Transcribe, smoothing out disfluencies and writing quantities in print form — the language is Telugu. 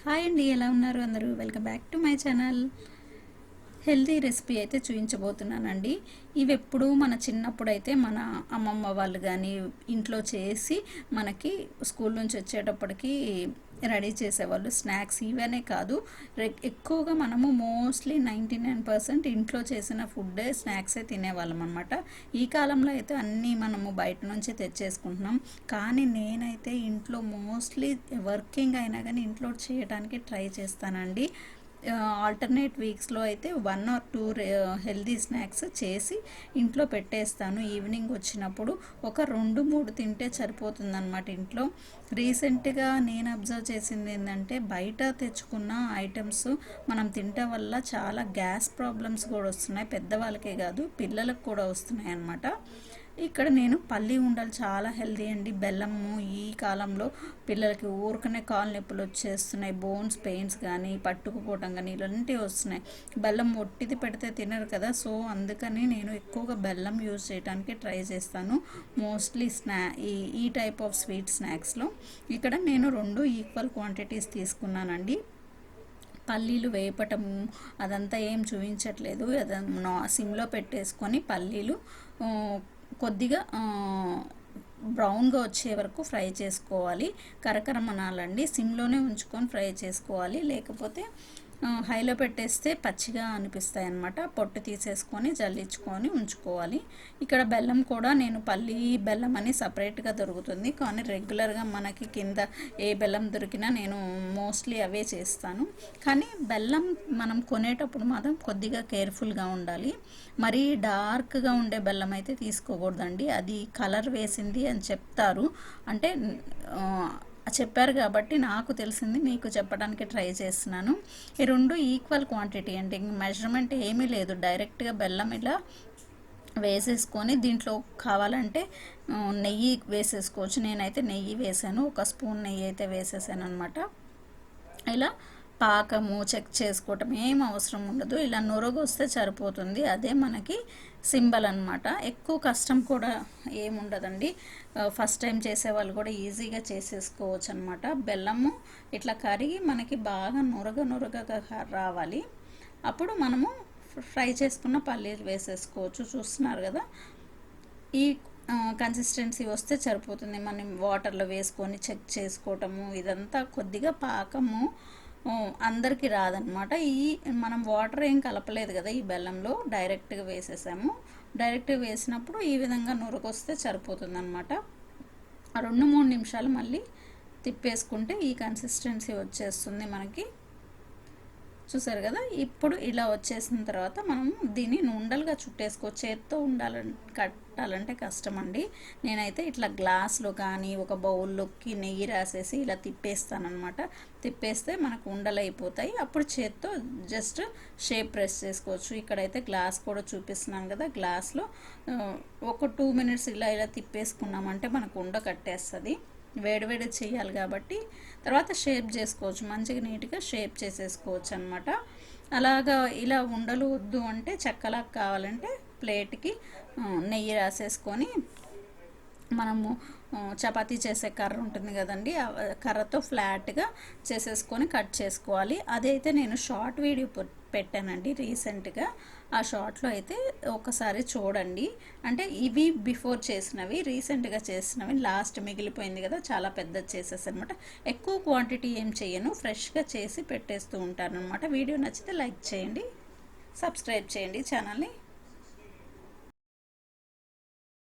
హాయ్ అండి, ఎలా ఉన్నారు అందరూ? Welcome back to my channel. Healthy recipe అయితే చూపించబోతున్నానండి. ఇవి ఎప్పుడు మన చిన్నప్పుడు అయితే మన అమ్మమ్మ వాళ్ళు కానీ ఇంట్లో చేసి మనకి స్కూల్ నుంచి వచ్చేటప్పటికి రెడీ చేసేవాళ్ళు. స్నాక్స్ ఇవనే కాదు, ఎక్కువగా మనము మోస్ట్లీ 99% ఇంట్లో చేసిన ఫుడ్డే స్నాక్సే తినేవాళ్ళం అనమాట. ఈ కాలంలో అయితే అన్నీ మనము బయట నుంచి తెచ్చేసుకుంటున్నాం. కానీ నేనైతే ఇంట్లో మోస్ట్లీ వర్కింగ్ అయినా కానీ ఇంట్లో చేయడానికి ట్రై చేస్తానండి. ఆల్టర్నేట్ వీక్స్లో అయితే 1 or 2 హెల్దీ స్నాక్స్ చేసి ఇంట్లో పెట్టేస్తాను. ఈవినింగ్ వచ్చినప్పుడు ఒక 2-3 తింటే సరిపోతుందన్నమాట. ఇంట్లో రీసెంట్గా నేను అబ్జర్వ్ చేసింది ఏంటంటే, బయట తెచ్చుకున్న ఐటమ్స్ మనం తింటే వల్ల చాలా గ్యాస్ ప్రాబ్లమ్స్ కూడా వస్తున్నాయి. పెద్దవాళ్ళకే కాదు, పిల్లలకు కూడా వస్తున్నాయి అన్నమాట. ఇక్కడ నేను పల్లి ఉండలు చాలా హెల్దీ అండి. బెల్లము ఈ కాలంలో పిల్లలకి ఊరికనే కాలు నొప్పులు వచ్చేస్తున్నాయి, బోన్స్ పెయిన్స్ కానీ పట్టుకుపోవటం కానీ ఇలాంటివి వస్తున్నాయి. బెల్లం ఒట్టిది పెడితే తినరు కదా, సో అందుకని నేను ఎక్కువగా బెల్లం యూజ్ చేయడానికి ట్రై చేస్తాను మోస్ట్లీ ఈ టైప్ ఆఫ్ స్వీట్ స్నాక్స్లో. ఇక్కడ నేను 2 ఈక్వల్ క్వాంటిటీస్ తీసుకున్నానండి. పల్లీలు వేపటము అదంతా ఏం చూపించట్లేదు. సిమ్లో పెట్టేసుకొని పల్లీలు కొద్దిగా బ్రౌన్గా వచ్చే వరకు ఫ్రై చేసుకోవాలి. కరకరమనాలండి, సిమ్లోనే ఉంచుకొని ఫ్రై చేసుకోవాలి, లేకపోతే హైలో పెట్టేస్తే పచ్చిగా అనిపిస్తాయి అన్నమాట. పొట్టు తీసేసుకొని జల్లించుకొని ఉంచుకోవాలి. ఇక్కడ బెల్లం కూడా నేను పల్లి బెల్లం అని సపరేట్గా దొరుకుతుంది, కానీ రెగ్యులర్గా మనకి కింద ఏ బెల్లం దొరికినా నేను మోస్ట్లీ అవే చేస్తాను. కానీ బెల్లం మనం కొనేటప్పుడు మాత్రం కొద్దిగా కేర్ఫుల్గా ఉండాలి. మరీ డార్క్గా ఉండే బెల్లం అయితే తీసుకోకూడదండి, అది కలర్ వేసింది అని చెప్తారు. అంటే చెప్పారు కాబట్టి నాకు తెలిసింది మీకు చెప్పడానికి ట్రై చేస్తున్నాను. ఈ 2 ఈక్వల్ క్వాంటిటీ అంటే మెజర్మెంట్ ఏమీ లేదు, డైరెక్ట్గా బెల్లం ఇలా వేసేసుకొని దీంట్లో కావాలంటే నెయ్యి వేసేసుకోవచ్చు. నేనైతే నెయ్యి వేసాను, 1 స్పూన్ నెయ్యి అయితే వేసేసాను అనమాట. ఇలా పాకము చెక్ చేసుకోవటం ఏం అవసరం ఉండదు, ఇలా నొరగ వస్తే సరిపోతుంది. అదే మనకి సింబల్ అనమాట. ఎక్కువ కష్టం కూడా ఏముండదండి. ఫస్ట్ టైం చేసేవాళ్ళు కూడా ఈజీగా చేసేసుకోవచ్చు అనమాట. బెల్లము ఇట్లా కరిగి మనకి బాగా నొరగగా రావాలి. అప్పుడు మనము ఫ్రై చేసుకున్న పల్లీలు వేసేసుకోవచ్చు. చూస్తున్నారు కదా, ఈ కన్సిస్టెన్సీ వస్తే సరిపోతుంది. మనం వాటర్లో వేసుకొని చెక్ చేసుకోవటము ఇదంతా కొద్దిగా పాకము అందరికీ రాదనమాట. మనం వాటర్ ఏం కలపలేదు కదా ఈ బెల్లంలో, డైరెక్ట్గా వేసేసాము. డైరెక్ట్గా వేసినప్పుడు ఈ విధంగా నురగొస్తే సరిపోతుంది అనమాట. 2-3 నిమిషాలు మళ్ళీ తిప్పేసుకుంటే ఈ కన్సిస్టెన్సీ వచ్చేస్తుంది మనకి. చూసారు కదా, ఇప్పుడు ఇలా వచ్చేసిన తర్వాత మనం దీన్ని ఉండలుగా చుట్టేసుకోవచ్చు. చేత్తో కట్టాలంటే కష్టం అండి. నేనైతే ఇట్లా గ్లాస్లో కానీ ఒక బౌల్లోకి నెయ్యి రాసేసి ఇలా తిప్పేస్తానమాట. తిప్పేస్తే మనకు ఉండలు అయిపోతాయి. అప్పుడు చేత్తో జస్ట్ షేప్ ప్రెస్ చేసుకోవచ్చు. ఇక్కడైతే గ్లాస్ కూడా చూపిస్తున్నాను కదా, గ్లాస్లో ఒక 2 మినిట్స్ ఇలా తిప్పేసుకున్నామంటే మనకు ఉండ కట్టేస్తుంది. వేడివేడి చేయాలి కాబట్టి తర్వాత షేప్ చేసుకోవచ్చు, మంచిగా నీట్గా షేప్ చేసేసుకోవచ్చు అనమాట. అలాగా ఇలా ఉండలు వద్దు అంటే చెక్కలా కావాలంటే ప్లేట్కి నెయ్యి రాసేసుకొని మనము చపాతీ చేసే కర్ర ఉంటుంది కదండి, కర్రతో ఫ్లాట్గా చేసేసుకొని కట్ చేసుకోవాలి. అదైతే నేను షార్ట్ వీడియో పెట్టానండి రీసెంట్గా. ఆ షార్ట్లో అయితే ఒకసారి చూడండి. అంటే ఇవి బిఫోర్ చేసినవి, రీసెంట్గా చేసినవి. లాస్ట్ మిగిలిపోయింది కదా, చాలా పెద్దది చేసేసి అనమాట. ఎక్కువ క్వాంటిటీ ఏం చేయను, ఫ్రెష్గా చేసి పెట్టేస్తూ ఉంటాను అనమాట. వీడియో నచ్చితే లైక్ చేయండి, సబ్స్క్రైబ్ చేయండి ఛానల్ని.